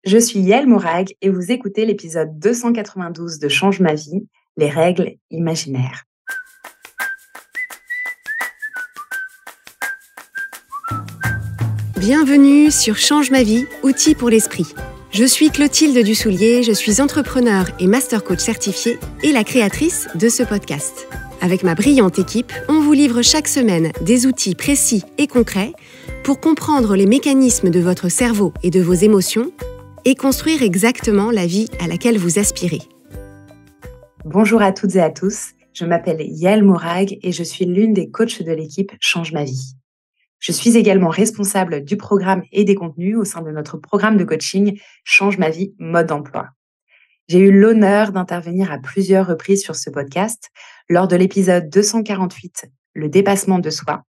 Je suis Yael Morag et vous écoutez l'épisode 292 de Change ma vie, les règles imaginaires. Bienvenue sur Change ma vie, outils pour l'esprit. Je suis Clotilde Dussoulier, je suis entrepreneur et master coach certifiée et la créatrice de ce podcast. Avec ma brillante équipe, on vous livre chaque semaine des outils précis et concrets pour comprendre les mécanismes de votre cerveau et de vos émotions et construire exactement la vie à laquelle vous aspirez. Bonjour à toutes et à tous, je m'appelle Yael Morag et je suis l'une des coachs de l'équipe Change ma vie. Je suis également responsable du programme et des contenus au sein de notre programme de coaching Change ma vie mode d'emploi. J'ai eu l'honneur d'intervenir à plusieurs reprises sur ce podcast lors de l'épisode 248, le dépassement de soi,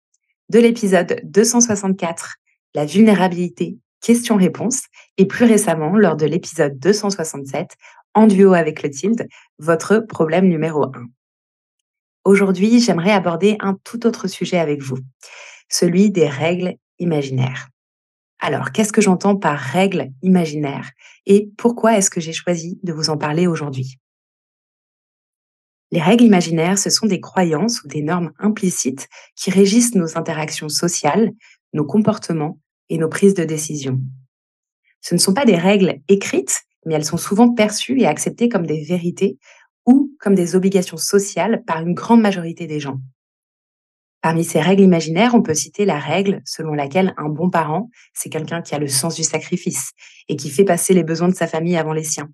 de l'épisode 264, la vulnérabilité, questions-réponses, et plus récemment lors de l'épisode 267, en duo avec Clotilde, votre problème numéro 1. Aujourd'hui, j'aimerais aborder un tout autre sujet avec vous, celui des règles imaginaires. Alors, qu'est-ce que j'entends par règles imaginaires et pourquoi est-ce que j'ai choisi de vous en parler aujourd'hui ? Les règles imaginaires, ce sont des croyances ou des normes implicites qui régissent nos interactions sociales, nos comportements et nos prises de décision. Ce ne sont pas des règles écrites, mais elles sont souvent perçues et acceptées comme des vérités ou comme des obligations sociales par une grande majorité des gens. Parmi ces règles imaginaires, on peut citer la règle selon laquelle un bon parent, c'est quelqu'un qui a le sens du sacrifice et qui fait passer les besoins de sa famille avant les siens.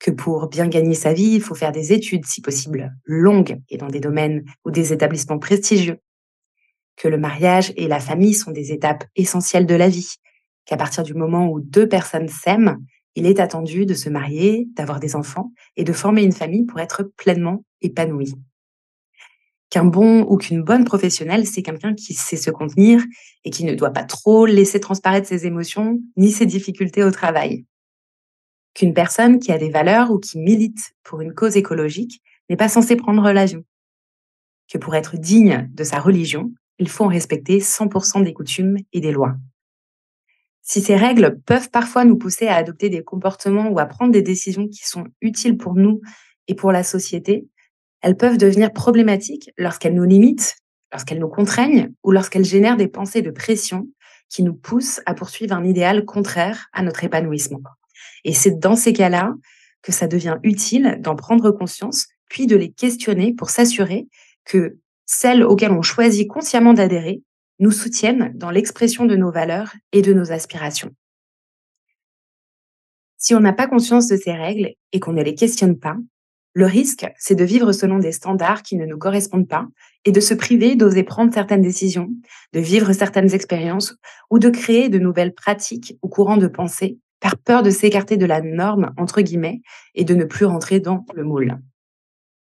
Que pour bien gagner sa vie, il faut faire des études, si possible, longues et dans des domaines ou des établissements prestigieux. Que le mariage et la famille sont des étapes essentielles de la vie. Qu'à partir du moment où deux personnes s'aiment, il est attendu de se marier, d'avoir des enfants et de former une famille pour être pleinement épanoui. Qu'un bon ou qu'une bonne professionnelle, c'est quelqu'un qui sait se contenir et qui ne doit pas trop laisser transparaître ses émotions ni ses difficultés au travail. Qu'une personne qui a des valeurs ou qui milite pour une cause écologique n'est pas censée prendre l'avion. Que pour être digne de sa religion, il faut en respecter 100% des coutumes et des lois. Si ces règles peuvent parfois nous pousser à adopter des comportements ou à prendre des décisions qui sont utiles pour nous et pour la société, elles peuvent devenir problématiques lorsqu'elles nous limitent, lorsqu'elles nous contraignent ou lorsqu'elles génèrent des pensées de pression qui nous poussent à poursuivre un idéal contraire à notre épanouissement. Et c'est dans ces cas-là que ça devient utile d'en prendre conscience, puis de les questionner pour s'assurer que celles auxquelles on choisit consciemment d'adhérer nous soutiennent dans l'expression de nos valeurs et de nos aspirations. Si on n'a pas conscience de ces règles et qu'on ne les questionne pas, le risque, c'est de vivre selon des standards qui ne nous correspondent pas et de se priver d'oser prendre certaines décisions, de vivre certaines expériences ou de créer de nouvelles pratiques ou courants de pensée par peur de s'écarter de la norme, entre guillemets, et de ne plus rentrer dans le moule.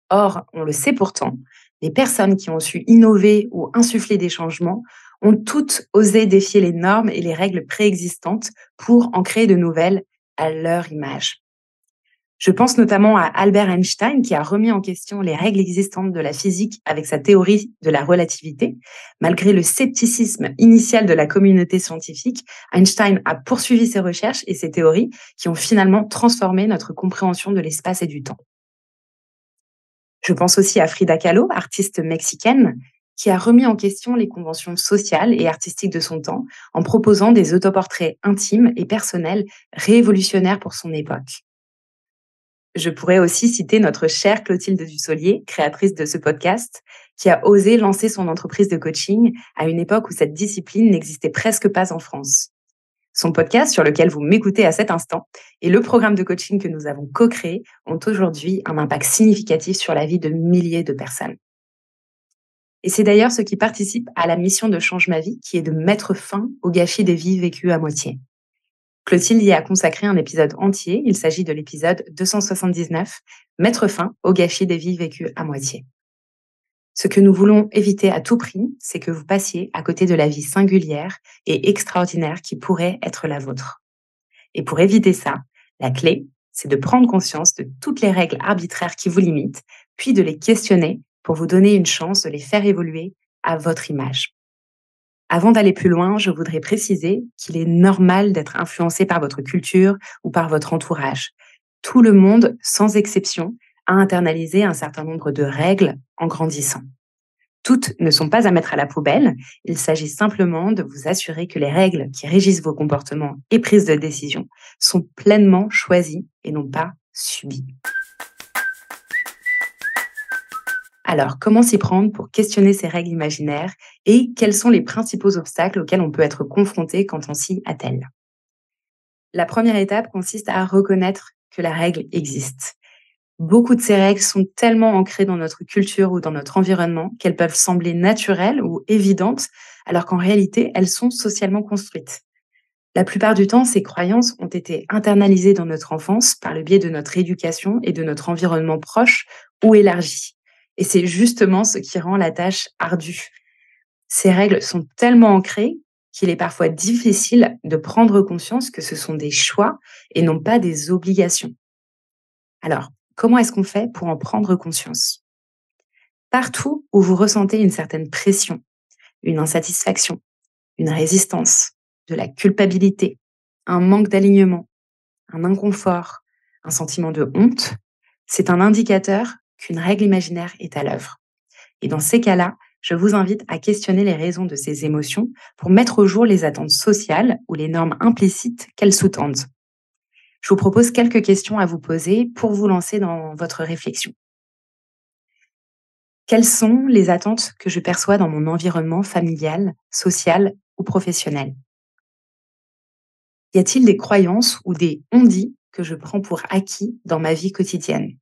Or, on le sait pourtant, les personnes qui ont su innover ou insuffler des changements ont toutes osé défier les normes et les règles préexistantes pour en créer de nouvelles à leur image. Je pense notamment à Albert Einstein qui a remis en question les règles existantes de la physique avec sa théorie de la relativité. Malgré le scepticisme initial de la communauté scientifique, Einstein a poursuivi ses recherches et ses théories qui ont finalement transformé notre compréhension de l'espace et du temps. Je pense aussi à Frida Kahlo, artiste mexicaine, qui a remis en question les conventions sociales et artistiques de son temps en proposant des autoportraits intimes et personnels révolutionnaires pour son époque. Je pourrais aussi citer notre chère Clotilde Dussoulier, créatrice de ce podcast, qui a osé lancer son entreprise de coaching à une époque où cette discipline n'existait presque pas en France. Son podcast, sur lequel vous m'écoutez à cet instant, et le programme de coaching que nous avons co-créé ont aujourd'hui un impact significatif sur la vie de milliers de personnes. Et c'est d'ailleurs ce qui participe à la mission de Change ma vie, qui est de mettre fin au gâchis des vies vécues à moitié. Clotilde y a consacré un épisode entier, il s'agit de l'épisode 279, Mettre fin au gâchis des vies vécues à moitié. Ce que nous voulons éviter à tout prix, c'est que vous passiez à côté de la vie singulière et extraordinaire qui pourrait être la vôtre. Et pour éviter ça, la clé, c'est de prendre conscience de toutes les règles arbitraires qui vous limitent, puis de les questionner pour vous donner une chance de les faire évoluer à votre image. Avant d'aller plus loin, je voudrais préciser qu'il est normal d'être influencé par votre culture ou par votre entourage. Tout le monde, sans exception, a internalisé un certain nombre de règles en grandissant. Toutes ne sont pas à mettre à la poubelle, il s'agit simplement de vous assurer que les règles qui régissent vos comportements et prises de décision sont pleinement choisies et non pas subies. Alors, comment s'y prendre pour questionner ces règles imaginaires et quels sont les principaux obstacles auxquels on peut être confronté quand on s'y attelle? La première étape consiste à reconnaître que la règle existe. Beaucoup de ces règles sont tellement ancrées dans notre culture ou dans notre environnement qu'elles peuvent sembler naturelles ou évidentes, alors qu'en réalité, elles sont socialement construites. La plupart du temps, ces croyances ont été internalisées dans notre enfance par le biais de notre éducation et de notre environnement proche ou élargi. Et c'est justement ce qui rend la tâche ardue. Ces règles sont tellement ancrées qu'il est parfois difficile de prendre conscience que ce sont des choix et non pas des obligations. Alors, comment est-ce qu'on fait pour en prendre conscience? Partout où vous ressentez une certaine pression, une insatisfaction, une résistance, de la culpabilité, un manque d'alignement, un inconfort, un sentiment de honte, c'est un indicateur qu'une règle imaginaire est à l'œuvre. Et dans ces cas-là, je vous invite à questionner les raisons de ces émotions pour mettre au jour les attentes sociales ou les normes implicites qu'elles sous-tendent. Je vous propose quelques questions à vous poser pour vous lancer dans votre réflexion. Quelles sont les attentes que je perçois dans mon environnement familial, social ou professionnel? Y a-t-il des croyances ou des on-dit que je prends pour acquis dans ma vie quotidienne?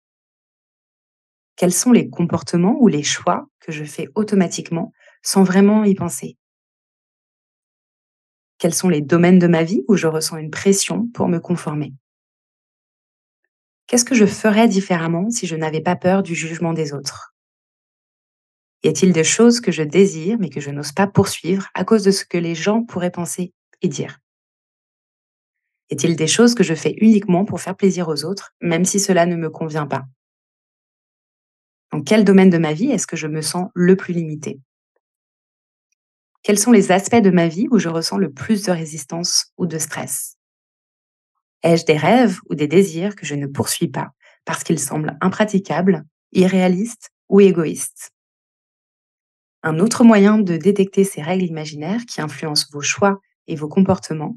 Quels sont les comportements ou les choix que je fais automatiquement sans vraiment y penser? Quels sont les domaines de ma vie où je ressens une pression pour me conformer? Qu'est-ce que je ferais différemment si je n'avais pas peur du jugement des autres? Y a-t-il des choses que je désire mais que je n'ose pas poursuivre à cause de ce que les gens pourraient penser et dire? Y a-t-il des choses que je fais uniquement pour faire plaisir aux autres, même si cela ne me convient pas? Dans quel domaine de ma vie est-ce que je me sens le plus limité? Quels sont les aspects de ma vie où je ressens le plus de résistance ou de stress? Ai-je des rêves ou des désirs que je ne poursuis pas parce qu'ils semblent impraticables, irréalistes ou égoïstes? Un autre moyen de détecter ces règles imaginaires qui influencent vos choix et vos comportements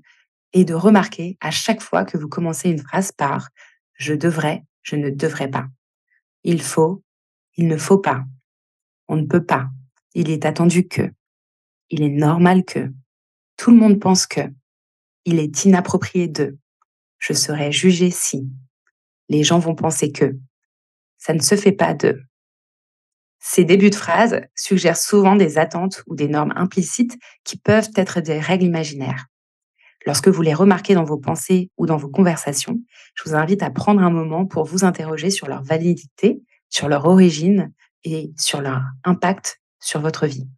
est de remarquer à chaque fois que vous commencez une phrase par je devrais, je ne devrais pas. Il faut, il ne faut pas. On ne peut pas. Il est attendu que. Il est normal que. Tout le monde pense que. Il est inapproprié de. Je serai jugé si. Les gens vont penser que. Ça ne se fait pas de. Ces débuts de phrases suggèrent souvent des attentes ou des normes implicites qui peuvent être des règles imaginaires. Lorsque vous les remarquez dans vos pensées ou dans vos conversations, je vous invite à prendre un moment pour vous interroger sur leur validité, sur leur origine et sur leur impact sur votre vie.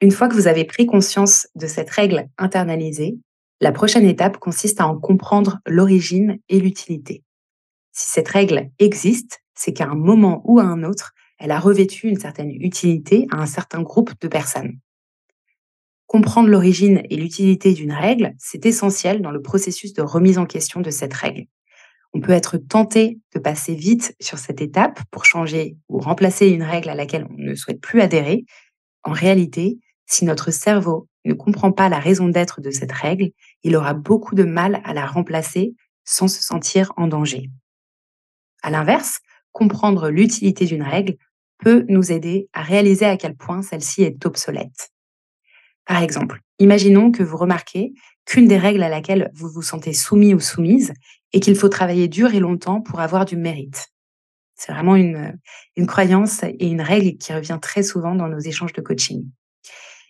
Une fois que vous avez pris conscience de cette règle internalisée, la prochaine étape consiste à en comprendre l'origine et l'utilité. Si cette règle existe, c'est qu'à un moment ou à un autre, elle a revêtu une certaine utilité à un certain groupe de personnes. Comprendre l'origine et l'utilité d'une règle, c'est essentiel dans le processus de remise en question de cette règle. On peut être tenté de passer vite sur cette étape pour changer ou remplacer une règle à laquelle on ne souhaite plus adhérer. En réalité, si notre cerveau ne comprend pas la raison d'être de cette règle, il aura beaucoup de mal à la remplacer sans se sentir en danger. À l'inverse, comprendre l'utilité d'une règle peut nous aider à réaliser à quel point celle-ci est obsolète. Par exemple, imaginons que vous remarquez qu'une des règles à laquelle vous vous sentez soumis ou soumise est qu'il faut travailler dur et longtemps pour avoir du mérite. C'est vraiment une croyance et une règle qui revient très souvent dans nos échanges de coaching.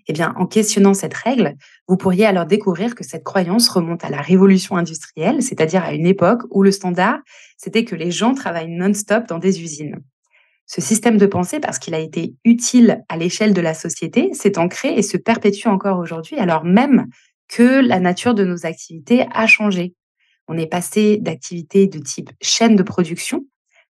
Eh bien, en questionnant cette règle, vous pourriez alors découvrir que cette croyance remonte à la révolution industrielle, c'est-à-dire à une époque où le standard, c'était que les gens travaillent non-stop dans des usines. Ce système de pensée, parce qu'il a été utile à l'échelle de la société, s'est ancré et se perpétue encore aujourd'hui, alors même que la nature de nos activités a changé. On est passé d'activités de type chaîne de production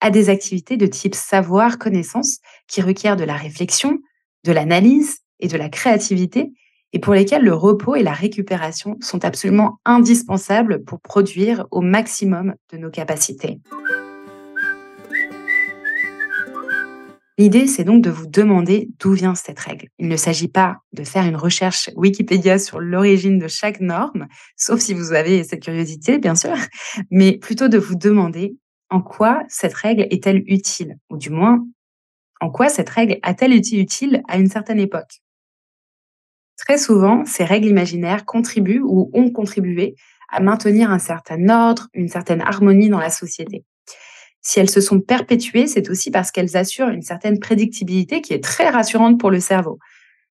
à des activités de type savoir-connaissance qui requièrent de la réflexion, de l'analyse et de la créativité, et pour lesquels le repos et la récupération sont absolument indispensables pour produire au maximum de nos capacités. L'idée, c'est donc de vous demander d'où vient cette règle. Il ne s'agit pas de faire une recherche Wikipédia sur l'origine de chaque norme, sauf si vous avez cette curiosité, bien sûr, mais plutôt de vous demander en quoi cette règle est-elle utile, ou du moins, en quoi cette règle a-t-elle été utile à une certaine époque. Très souvent, ces règles imaginaires contribuent ou ont contribué à maintenir un certain ordre, une certaine harmonie dans la société. Si elles se sont perpétuées, c'est aussi parce qu'elles assurent une certaine prédictibilité qui est très rassurante pour le cerveau.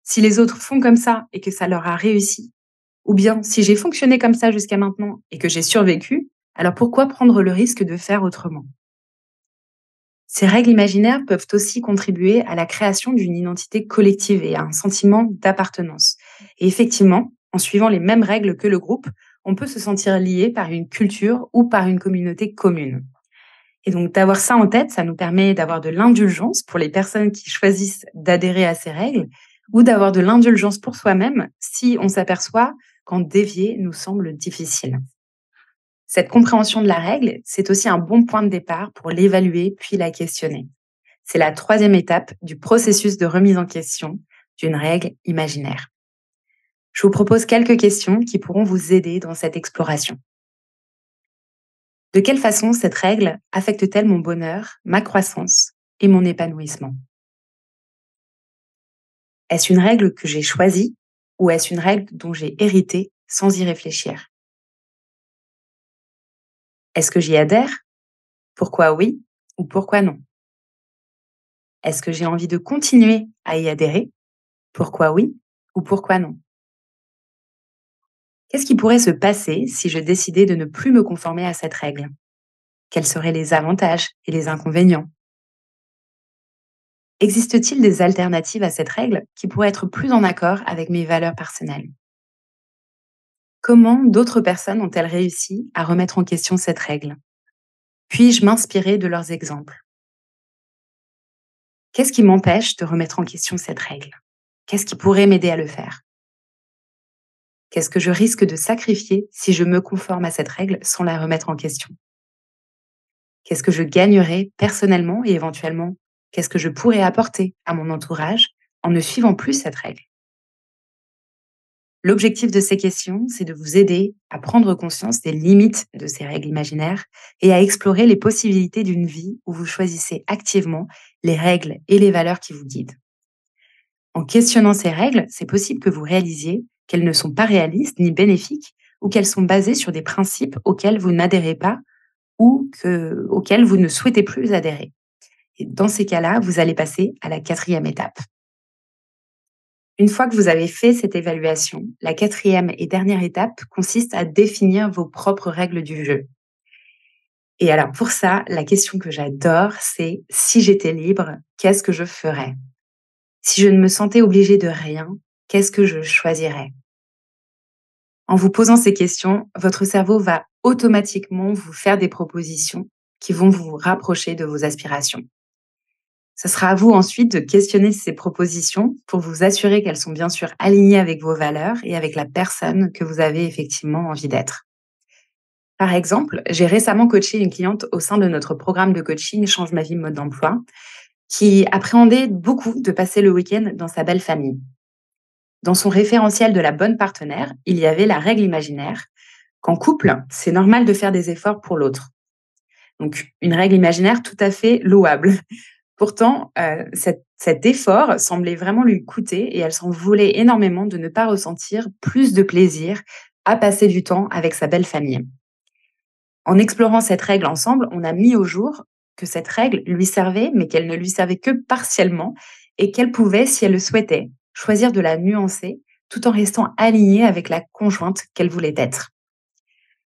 Si les autres font comme ça et que ça leur a réussi, ou bien si j'ai fonctionné comme ça jusqu'à maintenant et que j'ai survécu, alors pourquoi prendre le risque de faire autrement? Ces règles imaginaires peuvent aussi contribuer à la création d'une identité collective et à un sentiment d'appartenance. Et effectivement, en suivant les mêmes règles que le groupe, on peut se sentir lié par une culture ou par une communauté commune. Et donc d'avoir ça en tête, ça nous permet d'avoir de l'indulgence pour les personnes qui choisissent d'adhérer à ces règles ou d'avoir de l'indulgence pour soi-même si on s'aperçoit qu'en dévier nous semble difficile. Cette compréhension de la règle, c'est aussi un bon point de départ pour l'évaluer puis la questionner. C'est la troisième étape du processus de remise en question d'une règle imaginaire. Je vous propose quelques questions qui pourront vous aider dans cette exploration. De quelle façon cette règle affecte-t-elle mon bonheur, ma croissance et mon épanouissement? Est-ce une règle que j'ai choisie ou est-ce une règle dont j'ai hérité sans y réfléchir? Est-ce que j'y adhère? Pourquoi oui ou pourquoi non? Est-ce que j'ai envie de continuer à y adhérer? Pourquoi oui ou pourquoi non? Qu'est-ce qui pourrait se passer si je décidais de ne plus me conformer à cette règle? Quels seraient les avantages et les inconvénients? Existe-t-il des alternatives à cette règle qui pourraient être plus en accord avec mes valeurs personnelles? Comment d'autres personnes ont-elles réussi à remettre en question cette règle? Puis-je m'inspirer de leurs exemples? Qu'est-ce qui m'empêche de remettre en question cette règle? Qu'est-ce qui pourrait m'aider à le faire? Qu'est-ce que je risque de sacrifier si je me conforme à cette règle sans la remettre en question? Qu'est-ce que je gagnerais personnellement et éventuellement, qu'est-ce que je pourrais apporter à mon entourage en ne suivant plus cette règle? L'objectif de ces questions, c'est de vous aider à prendre conscience des limites de ces règles imaginaires et à explorer les possibilités d'une vie où vous choisissez activement les règles et les valeurs qui vous guident. En questionnant ces règles, c'est possible que vous réalisiez qu'elles ne sont pas réalistes ni bénéfiques ou qu'elles sont basées sur des principes auxquels vous n'adhérez pas ou auxquels vous ne souhaitez plus adhérer. Et dans ces cas-là, vous allez passer à la quatrième étape. Une fois que vous avez fait cette évaluation, la quatrième et dernière étape consiste à définir vos propres règles du jeu. Et alors pour ça, la question que j'adore, c'est si j'étais libre, qu'est-ce que je ferais? Si je ne me sentais obligée de rien, qu'est-ce que je choisirais? En vous posant ces questions, votre cerveau va automatiquement vous faire des propositions qui vont vous rapprocher de vos aspirations. Ce sera à vous ensuite de questionner ces propositions pour vous assurer qu'elles sont bien sûr alignées avec vos valeurs et avec la personne que vous avez effectivement envie d'être. Par exemple, j'ai récemment coaché une cliente au sein de notre programme de coaching Change ma vie mode d'emploi qui appréhendait beaucoup de passer le week-end dans sa belle famille. Dans son référentiel de la bonne partenaire, il y avait la règle imaginaire qu'en couple, c'est normal de faire des efforts pour l'autre. Donc, une règle imaginaire tout à fait louable. Pourtant, cet effort semblait vraiment lui coûter et elle s'en voulait énormément de ne pas ressentir plus de plaisir à passer du temps avec sa belle famille. En explorant cette règle ensemble, on a mis au jour que cette règle lui servait, mais qu'elle ne lui servait que partiellement et qu'elle pouvait, si elle le souhaitait, choisir de la nuancer tout en restant alignée avec la conjointe qu'elle voulait être.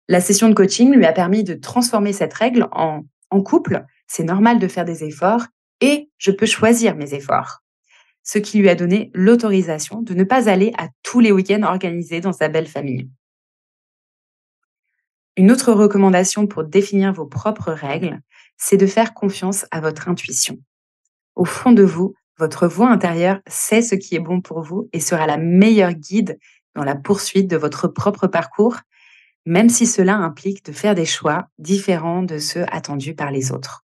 La session de coaching lui a permis de transformer cette règle en couple. C'est normal de faire des efforts et je peux choisir mes efforts. Ce qui lui a donné l'autorisation de ne pas aller à tous les week-ends organisés dans sa belle famille. Une autre recommandation pour définir vos propres règles, c'est de faire confiance à votre intuition. Au fond de vous, Votre voix intérieure sait ce qui est bon pour vous et sera la meilleure guide dans la poursuite de votre propre parcours, même si cela implique de faire des choix différents de ceux attendus par les autres.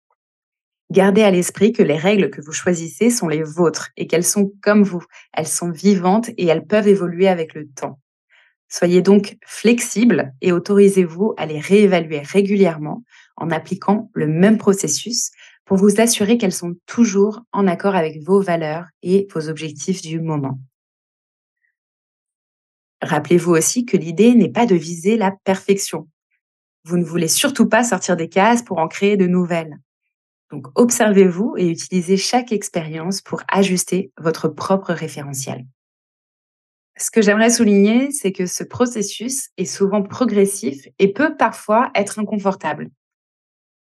Gardez à l'esprit que les règles que vous choisissez sont les vôtres et qu'elles sont comme vous. Elles sont vivantes et elles peuvent évoluer avec le temps. Soyez donc flexible et autorisez-vous à les réévaluer régulièrement en appliquant le même processus pour vous assurer qu'elles sont toujours en accord avec vos valeurs et vos objectifs du moment. Rappelez-vous aussi que l'idée n'est pas de viser la perfection. Vous ne voulez surtout pas sortir des cases pour en créer de nouvelles. Donc observez-vous et utilisez chaque expérience pour ajuster votre propre référentiel. Ce que j'aimerais souligner, c'est que ce processus est souvent progressif et peut parfois être inconfortable.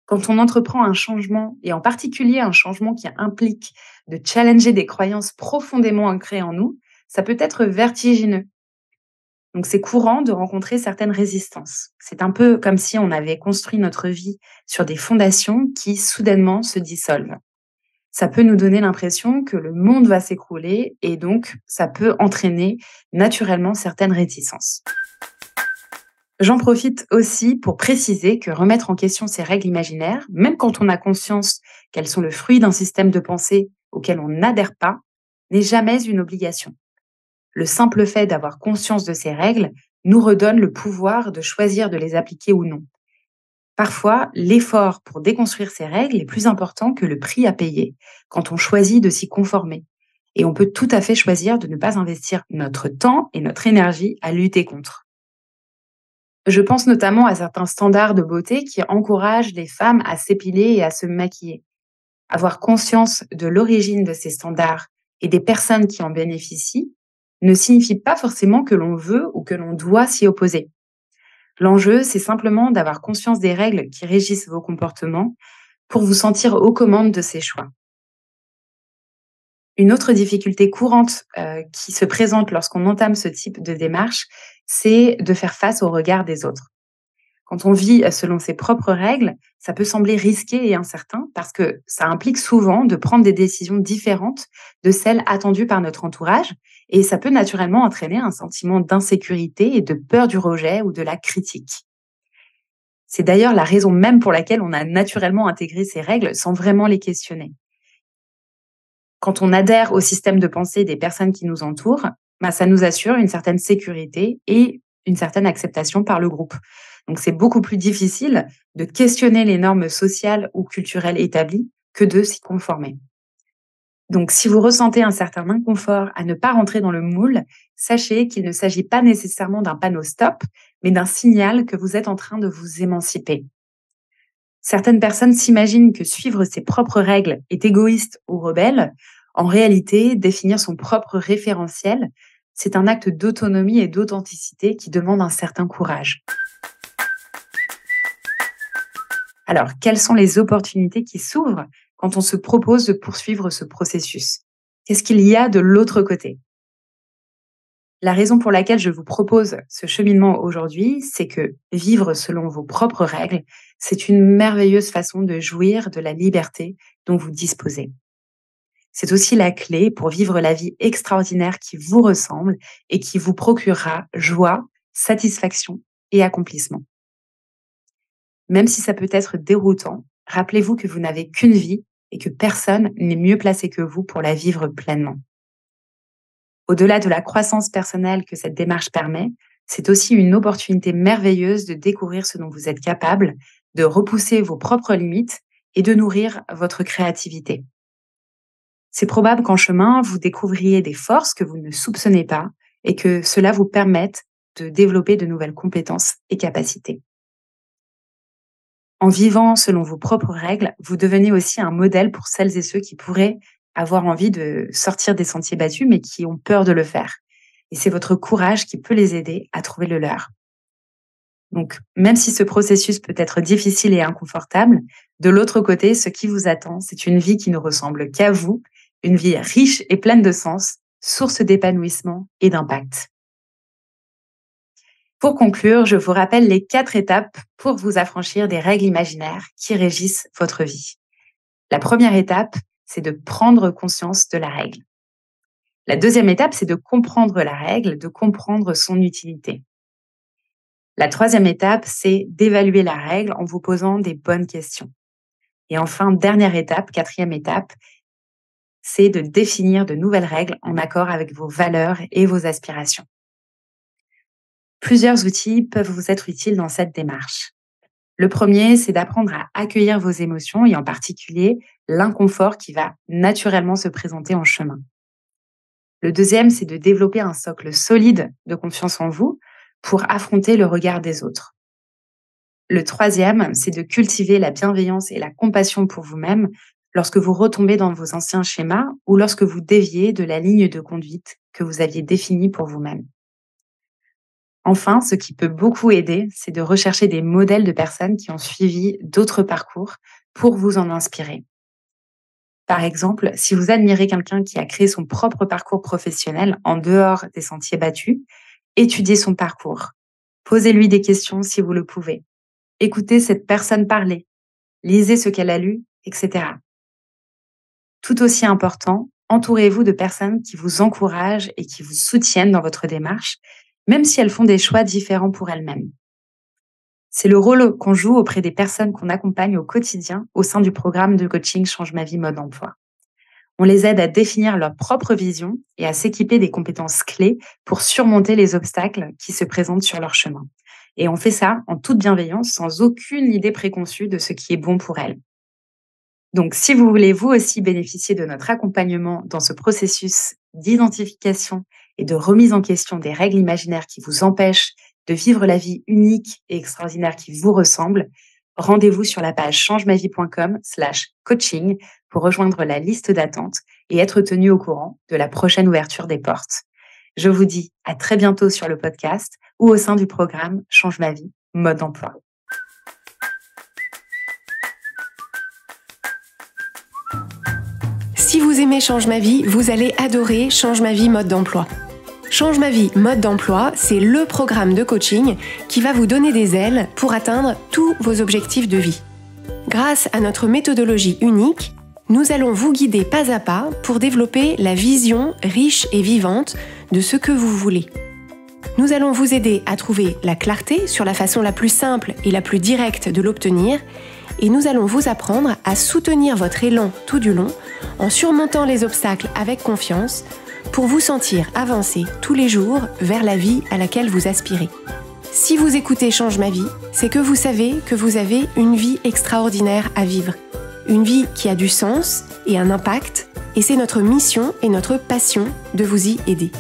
Quand on entreprend un changement, et en particulier un changement qui implique de challenger des croyances profondément ancrées en nous, ça peut être vertigineux. Donc c'est courant de rencontrer certaines résistances. C'est un peu comme si on avait construit notre vie sur des fondations qui soudainement se dissolvent. Ça peut nous donner l'impression que le monde va s'écrouler et donc ça peut entraîner naturellement certaines réticences. J'en profite aussi pour préciser que remettre en question ces règles imaginaires, même quand on a conscience qu'elles sont le fruit d'un système de pensée auquel on n'adhère pas, n'est jamais une obligation. Le simple fait d'avoir conscience de ces règles nous redonne le pouvoir de choisir de les appliquer ou non. Parfois, l'effort pour déconstruire ces règles est plus important que le prix à payer quand on choisit de s'y conformer. Et on peut tout à fait choisir de ne pas investir notre temps et notre énergie à lutter contre. Je pense notamment à certains standards de beauté qui encouragent les femmes à s'épiler et à se maquiller. Avoir conscience de l'origine de ces standards et des personnes qui en bénéficient ne signifie pas forcément que l'on veut ou que l'on doit s'y opposer. L'enjeu, c'est simplement d'avoir conscience des règles qui régissent vos comportements pour vous sentir aux commandes de ces choix. Une autre difficulté courante qui se présente lorsqu'on entame ce type de démarche, c'est de faire face au regard des autres. Quand on vit selon ses propres règles, ça peut sembler risqué et incertain parce que ça implique souvent de prendre des décisions différentes de celles attendues par notre entourage et ça peut naturellement entraîner un sentiment d'insécurité et de peur du rejet ou de la critique. C'est d'ailleurs la raison même pour laquelle on a naturellement intégré ces règles sans vraiment les questionner. Quand on adhère au système de pensée des personnes qui nous entourent, ça nous assure une certaine sécurité et une certaine acceptation par le groupe. Donc c'est beaucoup plus difficile de questionner les normes sociales ou culturelles établies que de s'y conformer. Donc si vous ressentez un certain inconfort à ne pas rentrer dans le moule, sachez qu'il ne s'agit pas nécessairement d'un panneau stop, mais d'un signal que vous êtes en train de vous émanciper. Certaines personnes s'imaginent que suivre ses propres règles est égoïste ou rebelle. En réalité, définir son propre référentiel, c'est un acte d'autonomie et d'authenticité qui demande un certain courage. Alors, quelles sont les opportunités qui s'ouvrent quand on se propose de poursuivre ce processus? Qu'est-ce qu'il y a de l'autre côté? La raison pour laquelle je vous propose ce cheminement aujourd'hui, c'est que vivre selon vos propres règles, c'est une merveilleuse façon de jouir de la liberté dont vous disposez. C'est aussi la clé pour vivre la vie extraordinaire qui vous ressemble et qui vous procurera joie, satisfaction et accomplissement. Même si ça peut être déroutant, rappelez-vous que vous n'avez qu'une vie et que personne n'est mieux placé que vous pour la vivre pleinement. Au-delà de la croissance personnelle que cette démarche permet, c'est aussi une opportunité merveilleuse de découvrir ce dont vous êtes capable, de repousser vos propres limites et de nourrir votre créativité. C'est probable qu'en chemin, vous découvriez des forces que vous ne soupçonnez pas et que cela vous permette de développer de nouvelles compétences et capacités. En vivant selon vos propres règles, vous devenez aussi un modèle pour celles et ceux qui pourraient avoir envie de sortir des sentiers battus, mais qui ont peur de le faire. Et c'est votre courage qui peut les aider à trouver le leur. Donc, même si ce processus peut être difficile et inconfortable, de l'autre côté, ce qui vous attend, c'est une vie qui ne ressemble qu'à vous, une vie riche et pleine de sens, source d'épanouissement et d'impact. Pour conclure, je vous rappelle les 4 étapes pour vous affranchir des règles imaginaires qui régissent votre vie. La première étape, c'est de prendre conscience de la règle. La deuxième étape, c'est de comprendre la règle, de comprendre son utilité. La troisième étape, c'est d'évaluer la règle en vous posant des bonnes questions. Et enfin, dernière étape, quatrième étape, c'est de définir de nouvelles règles en accord avec vos valeurs et vos aspirations. Plusieurs outils peuvent vous être utiles dans cette démarche. Le premier, c'est d'apprendre à accueillir vos émotions et en particulier l'inconfort qui va naturellement se présenter en chemin. Le deuxième, c'est de développer un socle solide de confiance en vous pour affronter le regard des autres. Le troisième, c'est de cultiver la bienveillance et la compassion pour vous-même lorsque vous retombez dans vos anciens schémas ou lorsque vous déviez de la ligne de conduite que vous aviez définie pour vous-même. Enfin, ce qui peut beaucoup aider, c'est de rechercher des modèles de personnes qui ont suivi d'autres parcours pour vous en inspirer. Par exemple, si vous admirez quelqu'un qui a créé son propre parcours professionnel en dehors des sentiers battus, étudiez son parcours. Posez-lui des questions si vous le pouvez. Écoutez cette personne parler. Lisez ce qu'elle a lu, etc. Tout aussi important, entourez-vous de personnes qui vous encouragent et qui vous soutiennent dans votre démarche, même si elles font des choix différents pour elles-mêmes. C'est le rôle qu'on joue auprès des personnes qu'on accompagne au quotidien au sein du programme de coaching Change ma vie mode emploi. On les aide à définir leur propre vision et à s'équiper des compétences clés pour surmonter les obstacles qui se présentent sur leur chemin. Et on fait ça en toute bienveillance, sans aucune idée préconçue de ce qui est bon pour elles. Donc, si vous voulez vous aussi bénéficier de notre accompagnement dans ce processus d'identification et de remise en question des règles imaginaires qui vous empêchent de vivre la vie unique et extraordinaire qui vous ressemble, rendez-vous sur la page changemavie.com/coaching pour rejoindre la liste d'attente et être tenu au courant de la prochaine ouverture des portes. Je vous dis à très bientôt sur le podcast ou au sein du programme Change ma vie, mode d'emploi. Si vous aimez Change ma vie, vous allez adorer Change ma vie mode d'emploi. Change ma vie mode d'emploi, c'est le programme de coaching qui va vous donner des ailes pour atteindre tous vos objectifs de vie. Grâce à notre méthodologie unique, nous allons vous guider pas à pas pour développer la vision riche et vivante de ce que vous voulez. Nous allons vous aider à trouver la clarté sur la façon la plus simple et la plus directe de l'obtenir, et nous allons vous apprendre à soutenir votre élan tout du long en surmontant les obstacles avec confiance pour vous sentir avancer tous les jours vers la vie à laquelle vous aspirez. Si vous écoutez Change ma vie, c'est que vous savez que vous avez une vie extraordinaire à vivre. Une vie qui a du sens et un impact, et c'est notre mission et notre passion de vous y aider.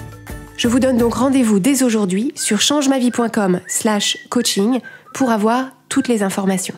Je vous donne donc rendez-vous dès aujourd'hui sur changemavie.com/coaching pour avoir toutes les informations.